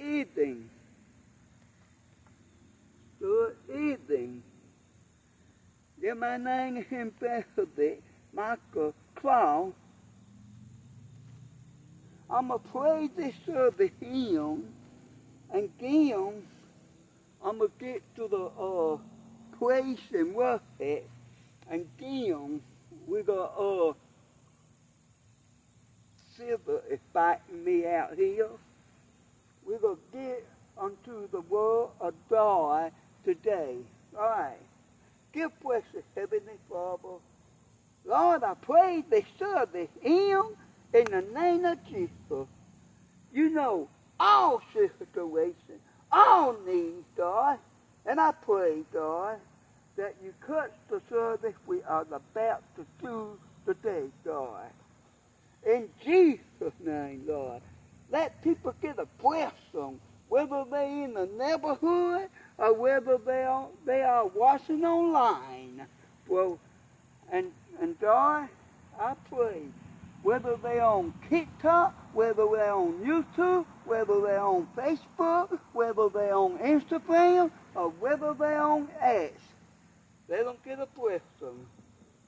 eating. Good eating. Yeah, my name is Bethany, Michael Claw. I'm afraid to serve the hymn, and then I'm going to get to the place and work it, and then we're going to Silver is biting me out here. We're going to get unto the word of God today. All right. Give precious Heavenly Father. Lord, I pray they serve the hymn in the name of Jesus. You know all situations, all needs, God. And I pray, God, that you cut the service we are about to do today, God. In Jesus' name, Lord. Let people get a blessing, whether they're in the neighborhood or whether they are watching online. Well, and God, I pray, whether they're on TikTok, whether they're on YouTube, whether they're on Facebook, whether they're on Instagram, or whether they're on X, they don't get a blessing.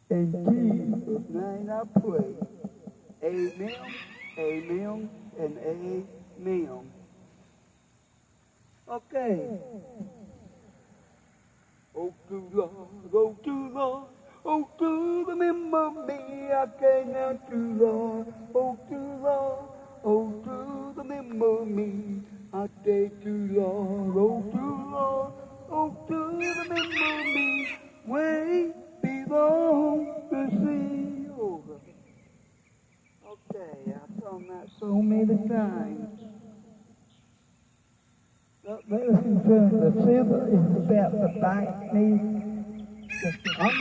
In Jesus' name I pray. Amen, amen, and amen. Okay. Oh, do Lord, oh, do Lord, oh, do remember me again now, do Lord, oh, do Lord, oh, do remember me, I say do Lord, oh, do remember me, way belong to see over. Okay, I've done that so many times. The fever is about to bite me. I'm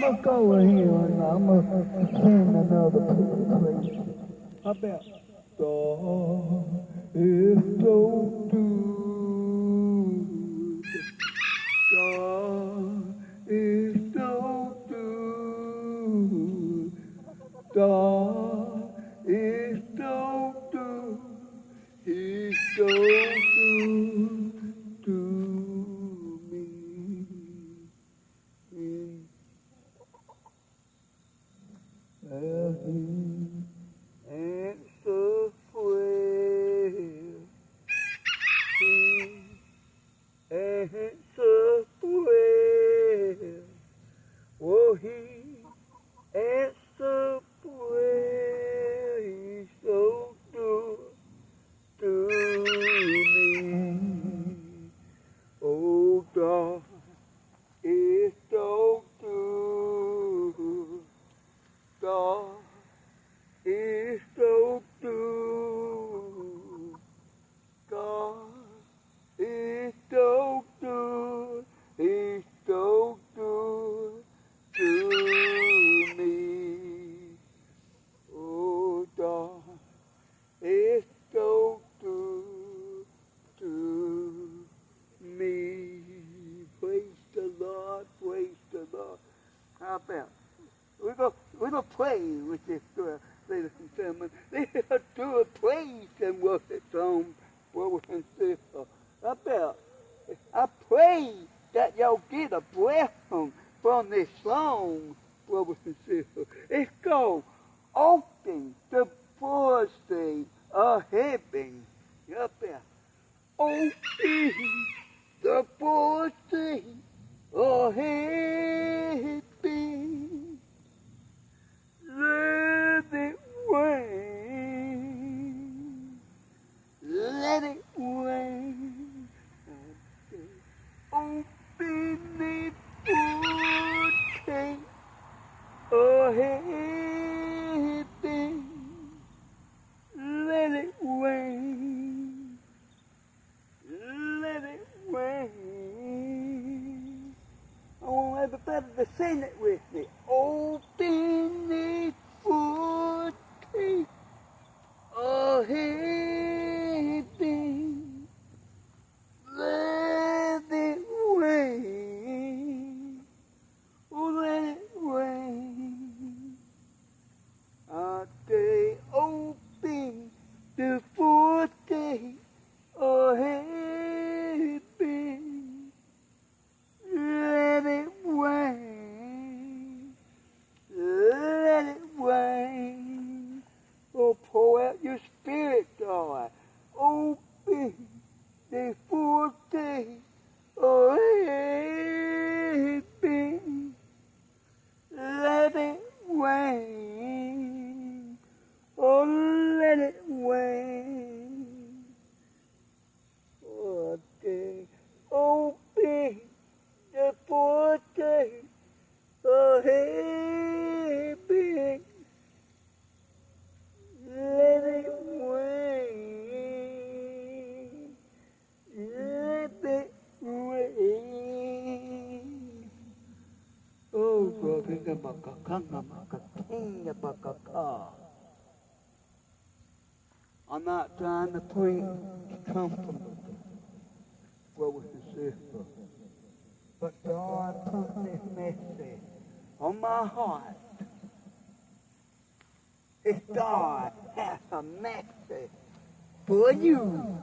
gonna go here and I'm gonna sing another place. How about God is so good. God is so good. God is so good. He's so good to me. He answers prayer. He answers prayer. Oh, he answers prayer. He's so good to me. Oh, God is so good. God is so good. God is so good. He's so good to me. Oh, God is so good to me. Praise the Lord, praise the Lord. How about we're gonna pray with this ladies and gentlemen. Let's do a praise and worship song, brothers and sisters. How about I pray that y'all get a blessing from this song, brothers and sisters. It's called Open the Foresty of Heaven. How about open the foresty of heaven. Let it rain. Let it rain. Open the foresty of heaven. Let it rain. Let it rain. I want everybody to sing it with me. Open the foresty of heaven. Let it rain. Let it rain. I say open the foresty of I'm not trying to preach comfort, brothers and sisters, but God put this message on my heart. If God has a message for you,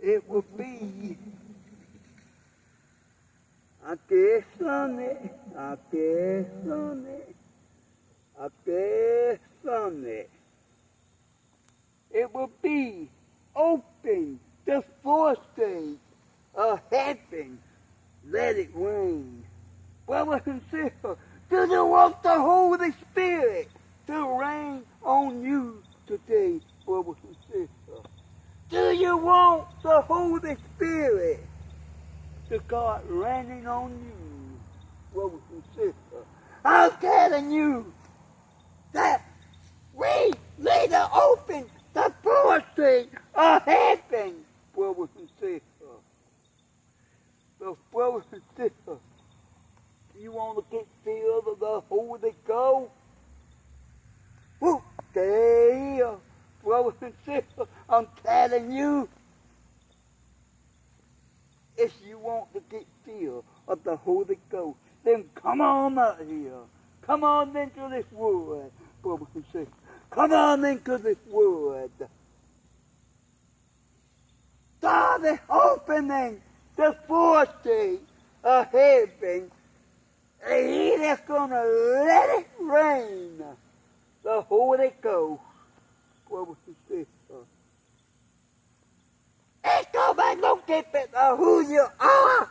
it will be, I guess Sunday, it will be open the forestage of heaven. Let it rain. Brothers and sisters, do you want the Holy Spirit to rain on you today, brothers and sisters? Do you want the Holy Spirit to God raining on you, brothers and sisters? I'm telling you that we need to open the forestage of heaven, brothers and sisters. So, brothers and sisters, you want to get filled with the Holy Ghost? Woo! There, brothers and sisters, I'm telling you, if you want to get filled of the Holy Ghost, then come on out here. Come on into this word, brothers and sisters. Come on into this word. God is opening the forestage of heaven, and He is going to let it rain, the Holy Ghost, brothers and sisters. It don't make no difference of who you are.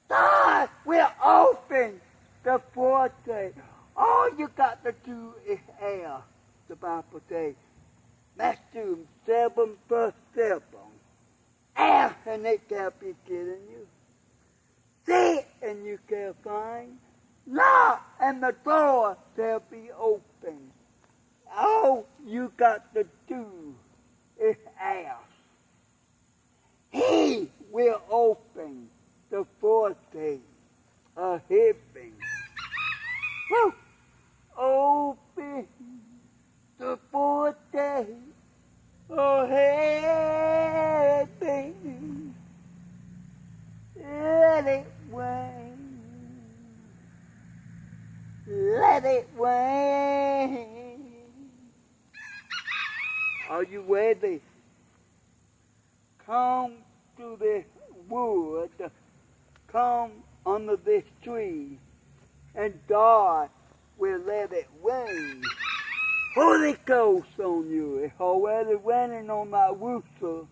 God will open the forestage. All you got to do is ask, the Bible says, Matthew 7 verse 7. Ask and it shall be given you. Seek and you shall find. Knock and the door shall be open. All you got to do is ask. He will open the forestage of heaven. Woo! Open the forestage of heaven. Let it rain. Let it rain. Are you ready? Come to this wood. Come under this tree. And God will let it rain. Holy Ghost on you. It's already raining on my rooster.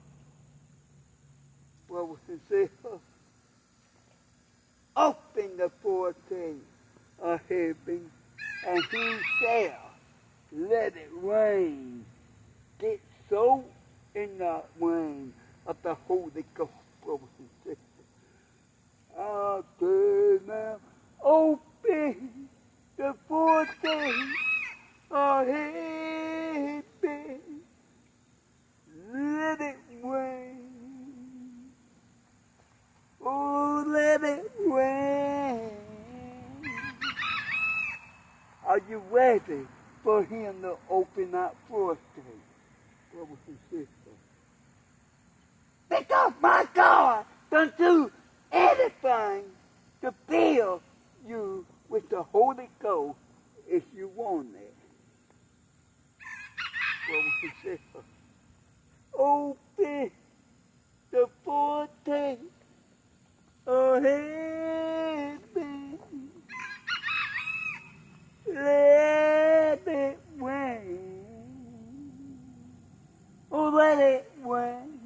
Brothers and sisters, open the forestage of heaven, and He shall let it rain. Get soaked in the rain of the Holy Ghost, brothers and sisters. Okay, now, open the forestage of heaven. Let it rain. Oh, let it rain. Are you ready for Him to open that forestage, brothers and sisters? Because my God can do anything to fill you with the Holy Ghost if you want it. Brothers and sisters, open the forestage of heaven. Let it rain. Oh, let it rain.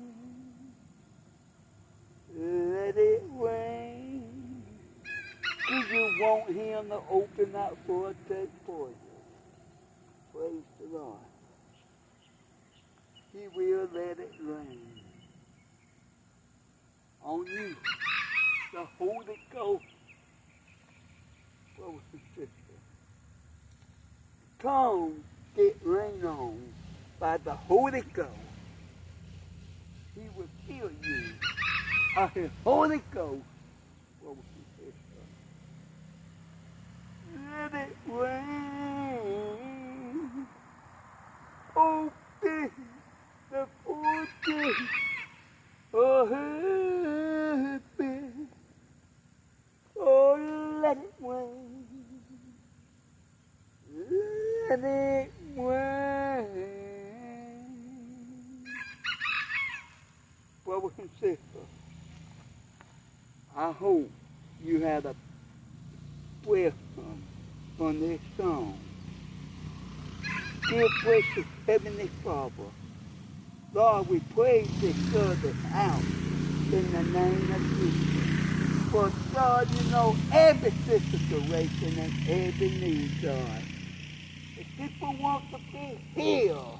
Let it rain. Do you want Him to open that forestage for you? Praise the Lord. He will let it rain on you. The Holy Ghost, brothers and sisters. Come get rain on by the Holy Ghost. He will fill you of His Holy Ghost, brothers and sisters. let it rain. Open the floodgates of heaven. Oh, let it rain. Let it rain. Brothers and sisters, I hope you had a welcome from this song. Dear precious Heavenly Father, Lord, we praise this service out in the name of Jesus. For God, you know every situation and every need, God. If people want to be healed,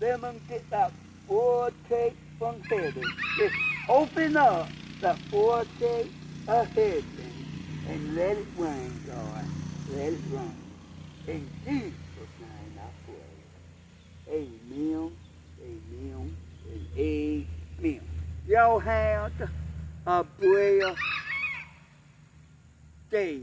let them get that foretaste from heaven. Just open up the foretaste of heaven and let it rain, God. Let it rain. In Jesus' name I pray. Amen, amen, and amen. Y'all have a blessed day.